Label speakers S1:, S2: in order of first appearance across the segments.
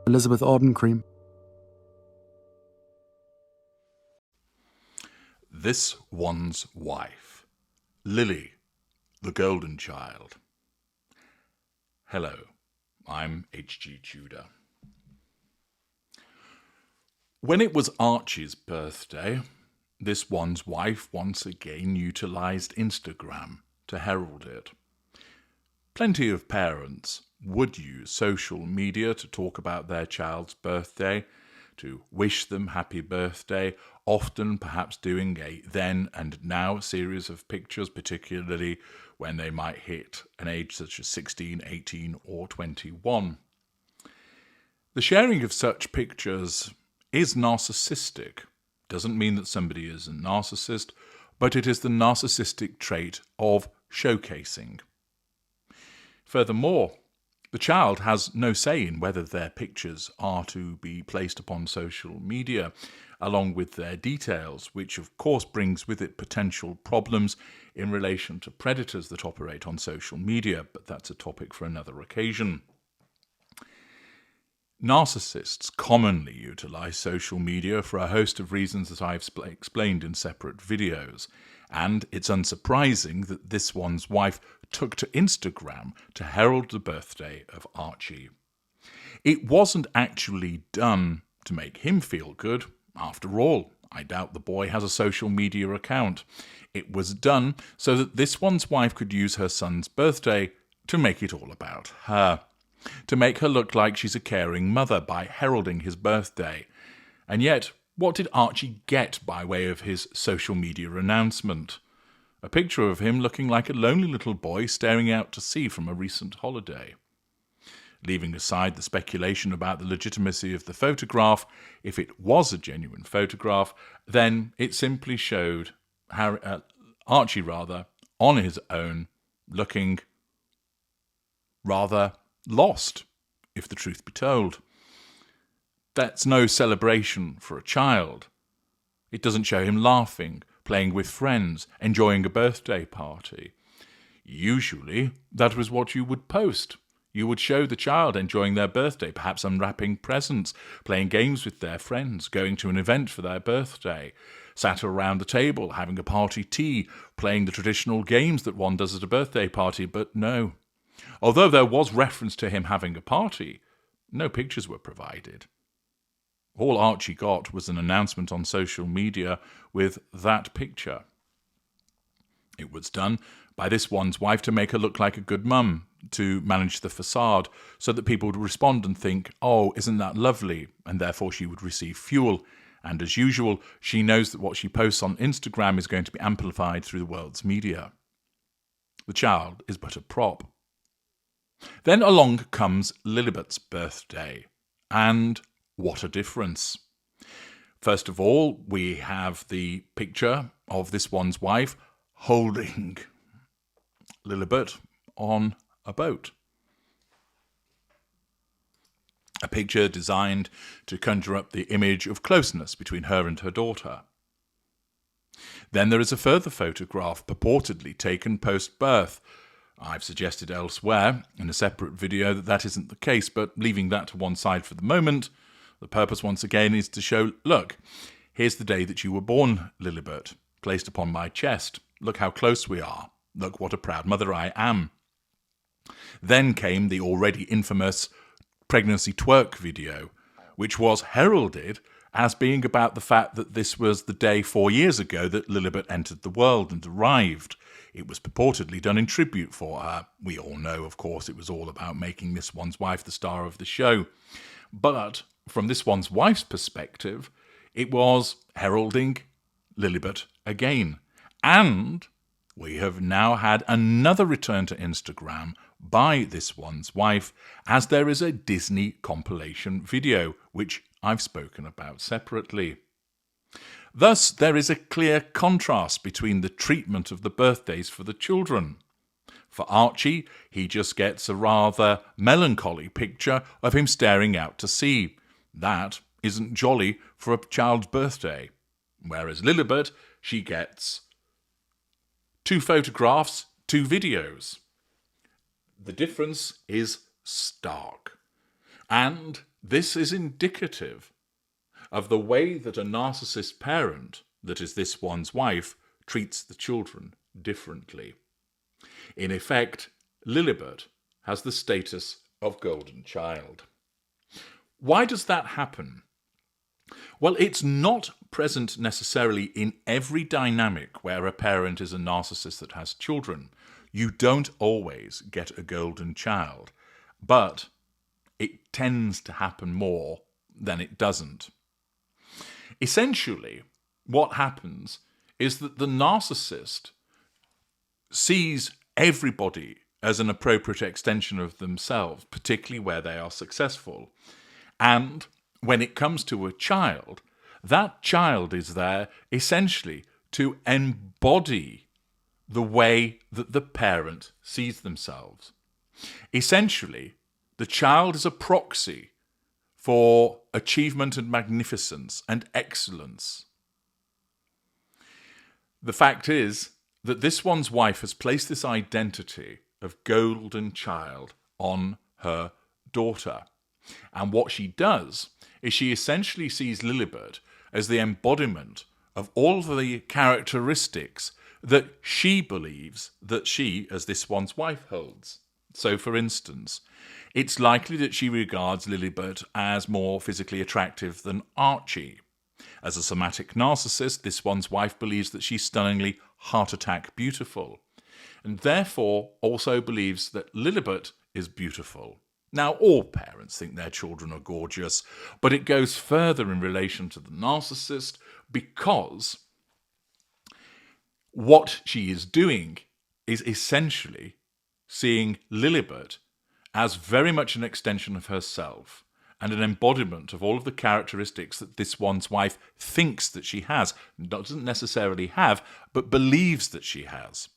S1: Elizabeth Arden cream.
S2: This one's wife. Lili, the golden child. Hello, I'm HG Tudor. When it was Archie's birthday, this one's wife once again utilised Instagram to herald it. Plenty of parents would use social media to talk about their child's birthday, to wish them happy birthday, often perhaps doing a then and now series of pictures, particularly when they might hit an age such as 16, 18 or 21. The sharing of such pictures is narcissistic. Doesn't mean that somebody is a narcissist, but it is the narcissistic trait of showcasing. Furthermore, the child has no say in whether their pictures are to be placed upon social media, along with their details, which of course brings with it potential problems in relation to predators that operate on social media, but that's a topic for another occasion. Narcissists commonly utilise social media for a host of reasons that I've explained in separate videos, and it's unsurprising that this one's wife took to Instagram to herald the birthday of Archie. It wasn't actually done to make him feel good. After all, I doubt the boy has a social media account. It was done so that this one's wife could use her son's birthday to make it all about her, to make her look like she's a caring mother by heralding his birthday. And yet, what did Archie get by way of his social media announcement? A picture of him looking like a lonely little boy staring out to sea from a recent holiday. Leaving aside the speculation about the legitimacy of the photograph, if it was a genuine photograph, then it simply showed Archie on his own, looking rather lost, if the truth be told. That's no celebration for a child. It doesn't show him laughing, playing with friends, enjoying a birthday party. Usually, that was what you would post. You would show the child enjoying their birthday, perhaps unwrapping presents, playing games with their friends, going to an event for their birthday, sat around the table, having a party tea, playing the traditional games that one does at a birthday party, but no. Although there was reference to him having a party, no pictures were provided. All Archie got was an announcement on social media with that picture. It was done by this one's wife to make her look like a good mum, to manage the facade, so that people would respond and think, oh, isn't that lovely? And therefore she would receive fuel. And as usual, she knows that what she posts on Instagram is going to be amplified through the world's media. The child is but a prop. Then along comes Lilibet's birthday, and what a difference. First of all, we have the picture of this one's wife holding Lilibet on a boat. A picture designed to conjure up the image of closeness between her and her daughter. Then there is a further photograph purportedly taken post-birth. I've suggested elsewhere in a separate video that that isn't the case, but leaving that to one side for the moment, the purpose once again is to show, look, here's the day that you were born, Lilibet, placed upon my chest. Look how close we are. Look what a proud mother I am. Then came the already infamous pregnancy twerk video, which was heralded as being about the fact that this was the day 4 years ago that Lilibet entered the world and arrived. It was purportedly done in tribute for her. We all know, of course, it was all about making this one's wife the star of the show. But from this one's wife's perspective, it was heralding Lilibet again. And we have now had another return to Instagram by this one's wife, as there is a Disney compilation video, which I've spoken about separately. Thus, there is a clear contrast between the treatment of the birthdays for the children. For Archie, he just gets a rather melancholy picture of him staring out to sea. That isn't jolly for a child's birthday. Whereas Lilibet, she gets 2 photographs, 2 videos. The difference is stark. And This is indicative of the way that a narcissist parent, that is this one's wife, treats the children differently. In effect, Lilibet has the status of golden child. Why does that happen? Well, it's not present necessarily in every dynamic where a parent is a narcissist that has children. You don't always get a golden child, but it tends to happen more than it doesn't. Essentially, what happens is that the narcissist sees everybody as an appropriate extension of themselves, particularly where they are successful. And when it comes to a child, that child is there essentially to embody the way that the parent sees themselves. Essentially, the child is a proxy for achievement and magnificence and excellence. The fact is that this one's wife has placed this identity of golden child on her daughter. And what she does is she essentially sees Lilibet as the embodiment of all the characteristics that she believes that she, as this one's wife, holds. So, for instance, it's likely that she regards Lilibet as more physically attractive than Archie. As a somatic narcissist, this one's wife believes that she's stunningly heart attack beautiful, and therefore also believes that Lilibet is beautiful. Now, all parents think their children are gorgeous, but it goes further in relation to the narcissist because what she is doing is essentially seeing Lilibet as very much an extension of herself and an embodiment of all of the characteristics that this one's wife thinks that she has, doesn't necessarily have, but believes that she has.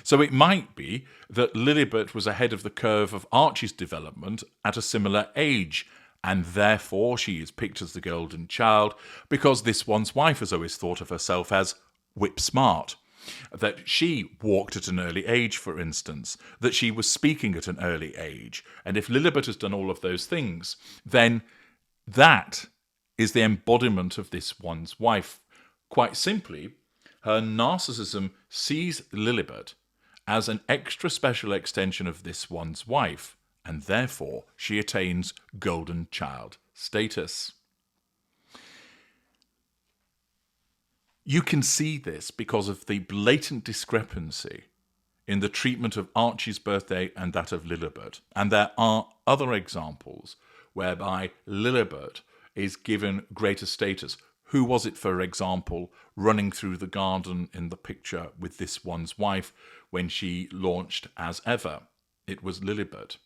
S2: So it might be that Lilibet was ahead of the curve of Archie's development at a similar age, and therefore she is picked as the golden child because this one's wife has always thought of herself as whip smart. That she walked at an early age, for instance, that she was speaking at an early age. And if Lilibet has done all of those things, then that is the embodiment of this one's wife. Quite simply, her narcissism sees Lilibet as an extra special extension of this one's wife, and therefore she attains golden child status. You can see this because of the blatant discrepancy in the treatment of Archie's birthday and that of Lilibet. And there are other examples whereby Lilibet is given greater status. Who was it, for example, running through the garden in the picture with this one's wife when she launched as ever? It was Lilibet.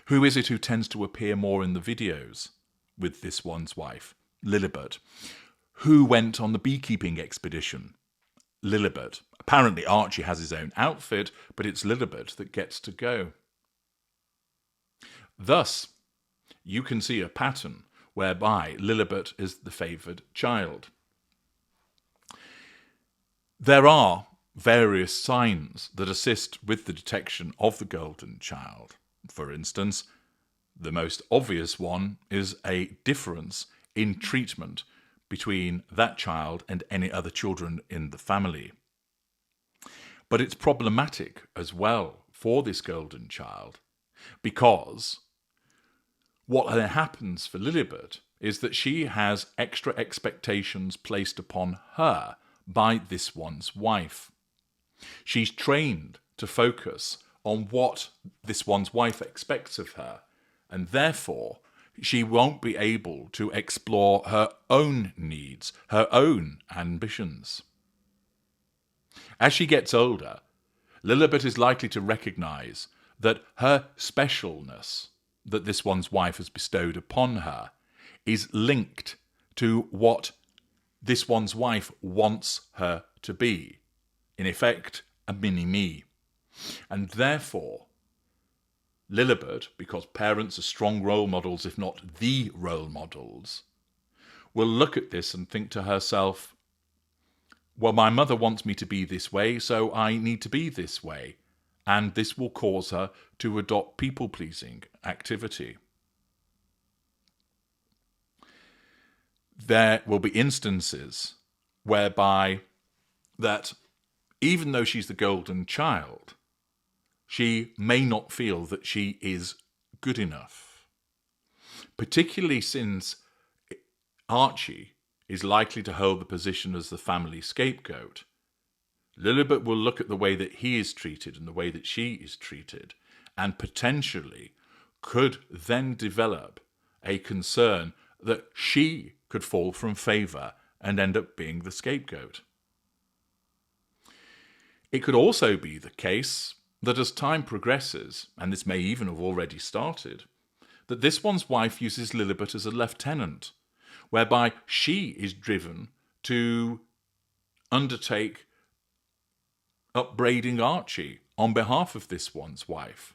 S2: Who is it who tends to appear more in the videos with this one's wife? Lilibet. Who went on the beekeeping expedition? Lilibet. Apparently Archie has his own outfit, but it's Lilibet that gets to go. Thus, you can see a pattern whereby Lilibet is the favoured child. There are various signs that assist with the detection of the golden child. For instance, the most obvious one is a difference in treatment between that child and any other children in the family. But it's problematic as well for this golden child because what happens for Lilibet is that she has extra expectations placed upon her by this one's wife. She's trained to focus on what this one's wife expects of her, and therefore she won't be able to explore her own needs, her own ambitions. As she gets older, Lilibet is likely to recognise that her specialness that this one's wife has bestowed upon her is linked to what this one's wife wants her to be. In effect, a mini-me. And therefore, Lilibet, because parents are strong role models, if not the role models, will look at this and think to herself, well, my mother wants me to be this way, so I need to be this way. And this will cause her to adopt people-pleasing activity. there will be instances whereby that even though she's the golden child, she may not feel that she is good enough. Particularly since Archie is likely to hold the position as the family scapegoat. Lilibet will look at the way that he is treated and the way that she is treated, and potentially could then develop a concern that she could fall from favour and end up being the scapegoat. It could also be the case that as time progresses, and this may even have already started, that this one's wife uses Lilibet as a lieutenant, whereby she is driven to undertake upbraiding Archie on behalf of this one's wife.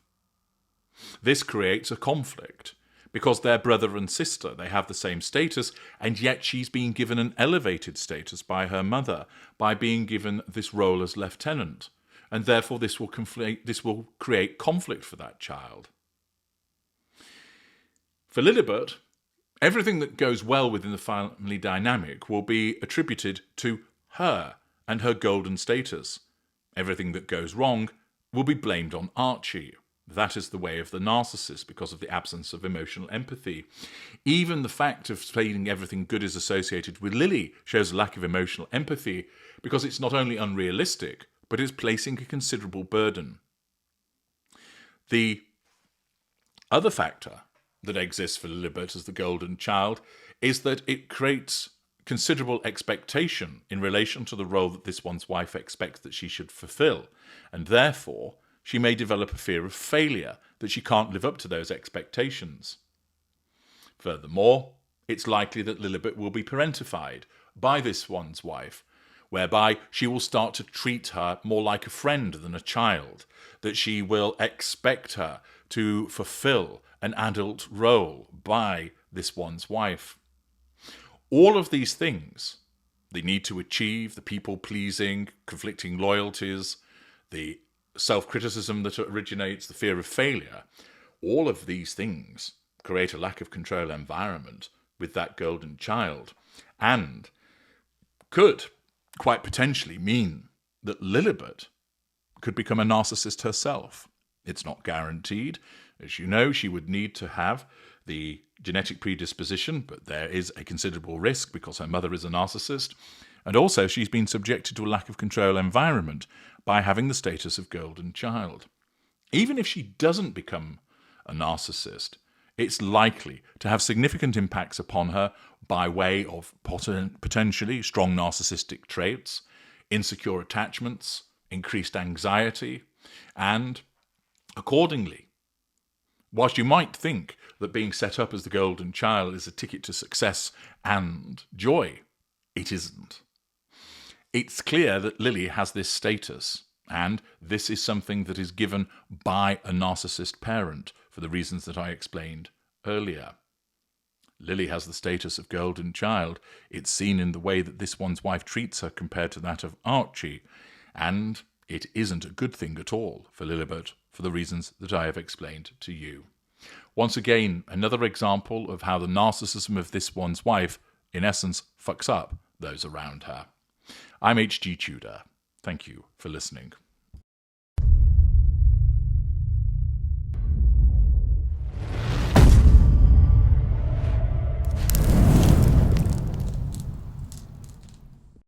S2: This creates a conflict, because they're brother and sister, they have the same status, and yet she's being given an elevated status by her mother, by being given this role as lieutenant, and therefore this will create conflict for that child. For Lilibet, everything that goes well within the family dynamic will be attributed to her and her golden status. Everything that goes wrong will be blamed on Archie. That is the way of the narcissist because of the absence of emotional empathy. Even the fact of feeling everything good is associated with Lili shows a lack of emotional empathy because it's not only unrealistic, but is placing a considerable burden. The other factor that exists for Lilibet as the golden child is that it creates considerable expectation in relation to the role that this one's wife expects that she should fulfill, and therefore she may develop a fear of failure, that she can't live up to those expectations. Furthermore, it's likely that Lilibet will be parentified by this one's wife, whereby she will start to treat her more like a friend than a child, that she will expect her to fulfill an adult role by this one's wife. All of these things, the need to achieve, the people-pleasing, conflicting loyalties, the self-criticism that originates, the fear of failure, all of these things create a lack of control environment with that golden child, and could quite potentially mean that Lilibet could become a narcissist herself. It's not guaranteed. As you know, she would need to have the genetic predisposition, but there is a considerable risk because her mother is a narcissist. And also she's been subjected to a lack of control environment by having the status of golden child. Even if she doesn't become a narcissist, it's likely to have significant impacts upon her by way of potentially strong narcissistic traits, insecure attachments, increased anxiety, and accordingly, whilst you might think that being set up as the golden child is a ticket to success and joy, it isn't. It's clear that Lili has this status, and this is something that is given by a narcissist parent for the reasons that I explained earlier. Lili has the status of golden child. It's seen in the way that this one's wife treats her compared to that of Archie, and it isn't a good thing at all for Lilibet for the reasons that I have explained to you. Once again, another example of how the narcissism of this one's wife, in essence, fucks up those around her. I'm H.G. Tudor. Thank you for listening.